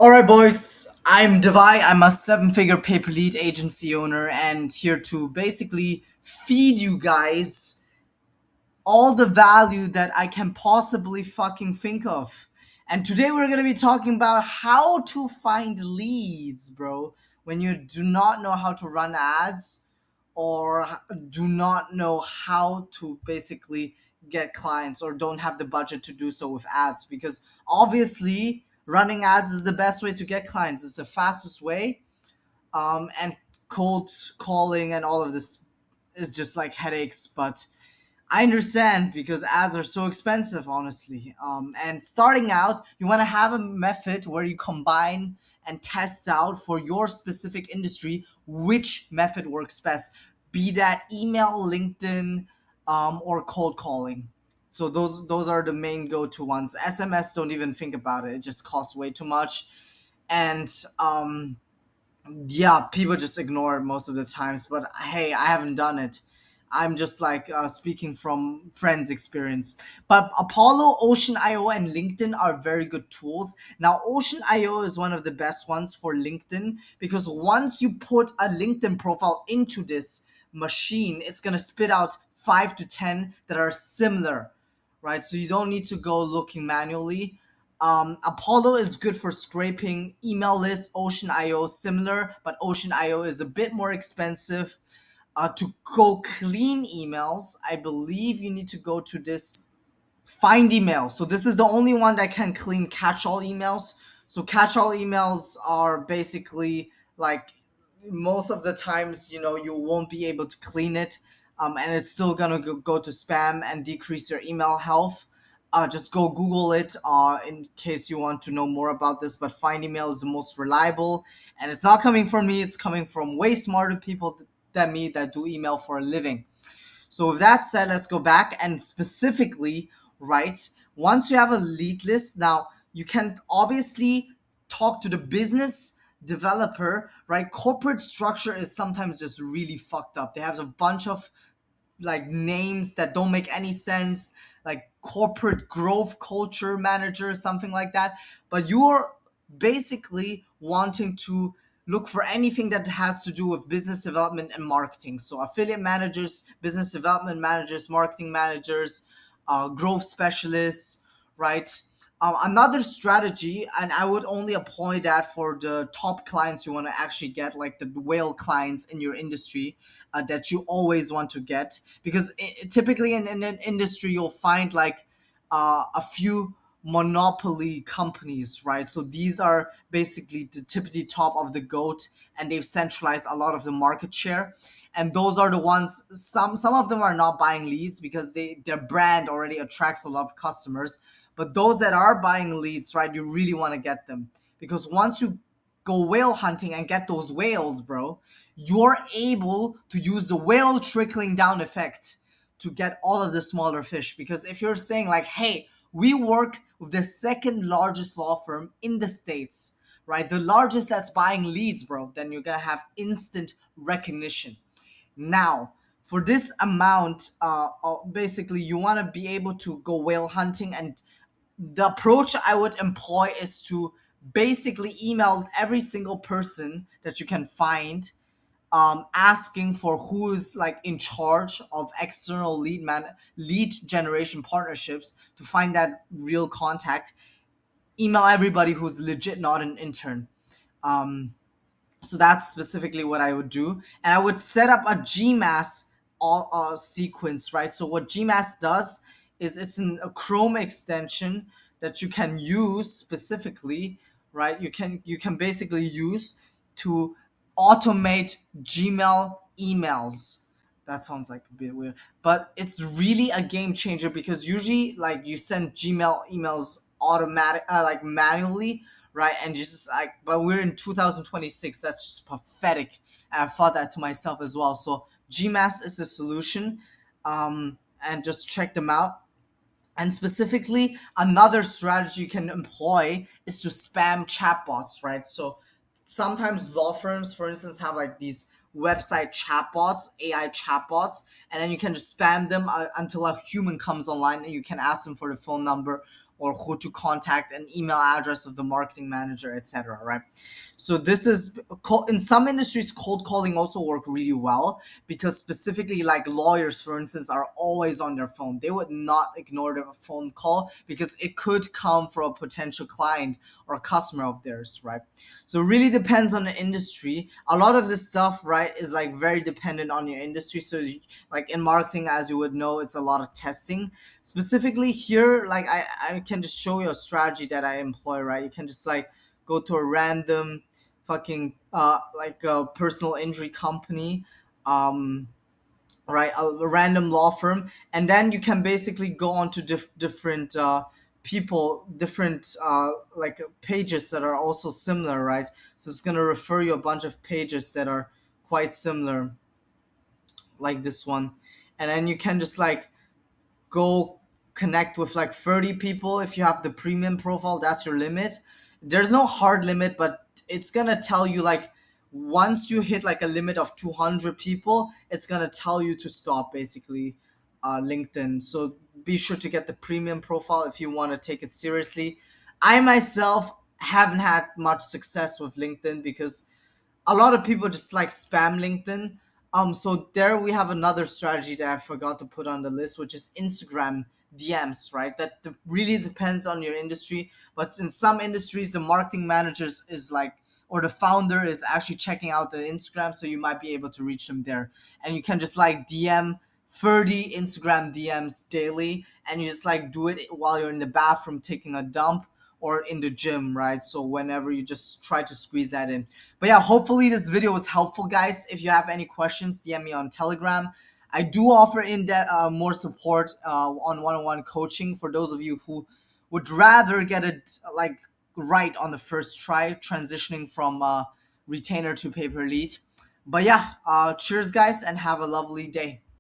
All right, boys. I'm Devai. I'm a seven-figure paper lead agency owner, and here to basically feed you guys all the value that I can possibly fucking think of. And today we're gonna be talking about how to find leads, bro. When you do not know how to run ads, or do not know how to basically get clients, or don't have the budget to do so with ads, because obviously running ads is the best way to get clients. It's the fastest way, and cold calling and all of this is just like headaches. But I understand because ads are so expensive, honestly. And starting out, you want to have a method where you combine and test out for your specific industry which method works best, be that email, LinkedIn, or cold calling. So those are the main go-to ones. SMS, don't even think about it; it just costs way too much, and yeah, people just ignore it most of the times. But hey, I haven't done it. I'm just like speaking from friends experience. But Apollo, Ocean.io, and LinkedIn are very good tools. Now Ocean.io is one of the best ones for LinkedIn, because once you put a LinkedIn profile into this machine, it's going to spit out 5 to 10 that are similar, right? So you don't need to go looking manually. Apollo is good for scraping email lists. Ocean.io similar, but Ocean.io is a bit more expensive. To go clean emails, I believe you need to go to this find email. So this is the only one that can clean catch-all emails. So catch-all emails are basically like most of the times, you won't be able to clean it, and it's still gonna go to spam and decrease your email health. Just go Google it in case you want to know more about this. But Find Email is the most reliable, and it's not coming from me. It's coming from way smarter people than me that do email for a living. So with that said, let's go back and specifically, right, once you have a lead list, now you can obviously talk to the business developer, right? Corporate structure is sometimes just really fucked up. They have a bunch of like names that don't make any sense, like corporate growth culture manager, something like that. But you're basically wanting to look for anything that has to do with business development and marketing. So affiliate managers, business development managers, marketing managers, growth specialists, right? Another strategy, and I would only employ that for the top clients you want to actually get, like the whale clients in your industry, that you always want to get, because typically in an industry you'll find like a few monopoly companies, right? So these are basically the tippity top of the goat, and they've centralized a lot of the market share. And those are the ones. Some of them are not buying leads because their brand already attracts a lot of customers. But those that are buying leads, right, you really want to get them, because once you go whale hunting and get those whales, bro, you're able to use the whale trickling down effect to get all of the smaller fish. Because if you're saying like, hey, we work with the second largest law firm in the States, right, the largest that's buying leads, bro, then you're gonna have instant recognition. Now, for this amount, basically you want to be able to go whale hunting, and the approach I would employ is to basically email every single person that you can find, asking for who's like in charge of external lead generation partnerships, to find that real contact. Email everybody who's legit not an intern. Um, so that's specifically what I would do, and I would set up a GMAS sequence, right? So what GMAS does is it's a Chrome extension that you can use specifically, right? You can basically use to automate Gmail emails. That sounds like a bit weird, but it's really a game changer, because usually like you send Gmail emails automatic, like manually, right? And just like, but we're in 2026. That's just pathetic. And I thought that to myself as well. So GMAS is a solution, and just check them out. And specifically, another strategy you can employ is to spam chatbots, right? So sometimes law firms, for instance, have like these website chatbots, AI chatbots, and then you can just spam them until a human comes online, and you can ask them for the phone number or who to contact, an email address of the marketing manager, etc. Right? So this is in some industries, cold calling also work really well because specifically like lawyers, for instance, are always on their phone. They would not ignore the phone call because it could come from a potential client or customer of theirs, right? So it really depends on the industry. A lot of this stuff, right, is like very dependent on your industry. So like in marketing, as you would know, it's a lot of testing. Specifically here, like I can just show you a strategy that I employ, right? You can just like go to a random fucking like a personal injury company, um right, a random law firm, and then you can basically go on to different people, different like pages that are also similar, right? So it's going to refer you a bunch of pages that are quite similar, like this one, and then you can just like go connect with like 30 people. If you have the premium profile, that's your limit. There's no hard limit, but it's gonna tell you like once you hit like a limit of 200 people, it's gonna tell you to stop basically LinkedIn. So be sure to get the premium profile if you want to take it seriously. I myself haven't had much success with LinkedIn because a lot of people just like spam LinkedIn. So there we have another strategy that I forgot to put on the list, which is Instagram DMs, right? That really depends on your industry, but in some industries, the marketing managers is like, or the founder is actually checking out the Instagram, so you might be able to reach them there, and you can just like DM 30 Instagram DMs daily, and you just like do it while you're in the bathroom taking a dump or in the gym, right? So whenever you just try to squeeze that in. But yeah, hopefully this video was helpful, guys. If you have any questions, DM me on Telegram. I do offer more support on one-on-one coaching for those of you who would rather get it like right on the first try, transitioning from retainer to paper lead. But yeah, cheers, guys, and have a lovely day.